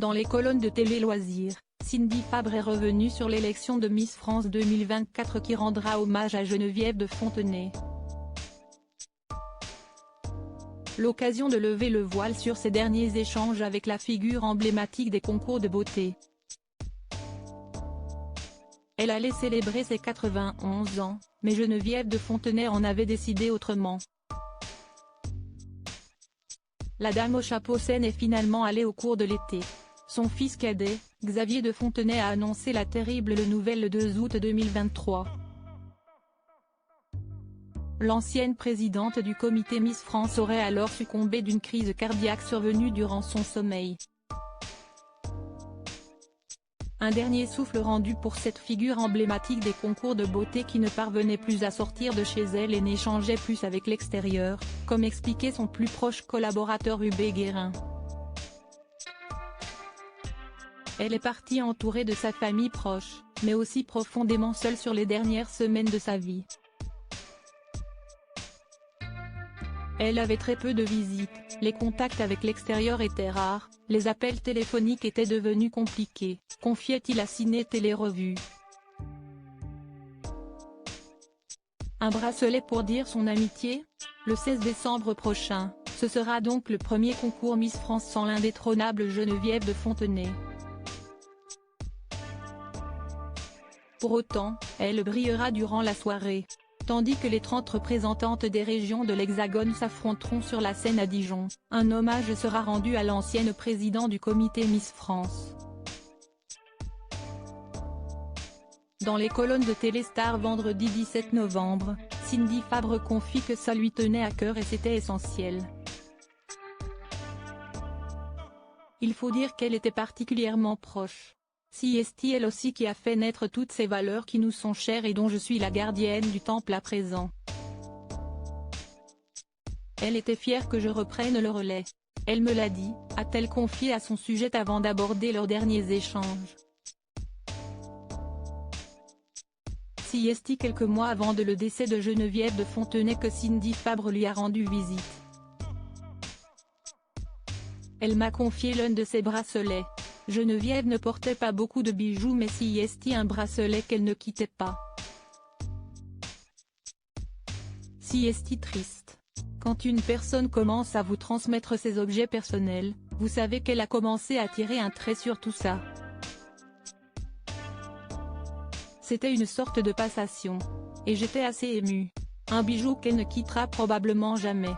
Dans les colonnes de Télé Loisirs, Cindy Fabre est revenue sur l'élection de Miss France 2024 qui rendra hommage à Geneviève de Fontenay. L'occasion de lever le voile sur ses derniers échanges avec la figure emblématique des concours de beauté. Elle allait célébrer ses 91 ans, mais Geneviève de Fontenay en avait décidé autrement. La dame au chapeau saine est finalement allée au cours de l'été. Son fils cadet, Xavier de Fontenay a annoncé la terrible nouvelle le 2 août 2023. L'ancienne présidente du comité Miss France aurait alors succombé d'une crise cardiaque survenue durant son sommeil. Un dernier souffle rendu pour cette figure emblématique des concours de beauté qui ne parvenait plus à sortir de chez elle et n'échangeait plus avec l'extérieur, comme expliquait son plus proche collaborateur Hubert Guérin. Elle est partie entourée de sa famille proche, mais aussi profondément seule sur les dernières semaines de sa vie. Elle avait très peu de visites, les contacts avec l'extérieur étaient rares, les appels téléphoniques étaient devenus compliqués, confiait-il à Ciné Télé Revue. Un bracelet pour dire son amitié? Le 16 décembre prochain, ce sera donc le premier concours Miss France sans l'indétrônable Geneviève de Fontenay. Pour autant, elle brillera durant la soirée. Tandis que les 30 représentantes des régions de l'Hexagone s'affronteront sur la scène à Dijon, un hommage sera rendu à l'ancienne présidente du comité Miss France. Dans les colonnes de Téléstar vendredi 17 novembre, Cindy Fabre confie que ça lui tenait à cœur et c'était essentiel. Il faut dire qu'elle était particulièrement proche. C'est elle aussi qui a fait naître toutes ces valeurs qui nous sont chères et dont je suis la gardienne du temple à présent. Elle était fière que je reprenne le relais. Elle me l'a dit, a-t-elle confié à son sujet avant d'aborder leurs derniers échanges. C'est quelques mois avant le décès de Geneviève de Fontenay que Cindy Fabre lui a rendu visite. Elle m'a confié l'un de ses bracelets. Geneviève ne portait pas beaucoup de bijoux mais c'est un bracelet qu'elle ne quittait pas. C'est triste. Quand une personne commence à vous transmettre ses objets personnels, vous savez qu'elle a commencé à tirer un trait sur tout ça. C'était une sorte de passation. Et j'étais assez émue. Un bijou qu'elle ne quittera probablement jamais.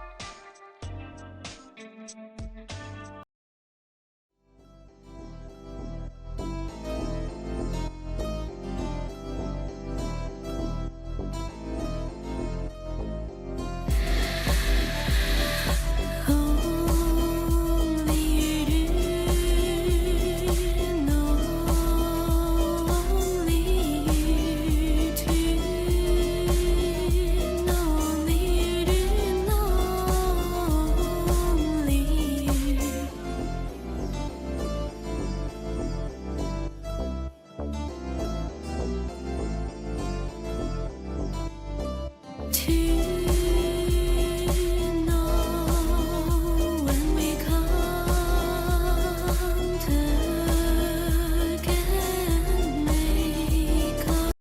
To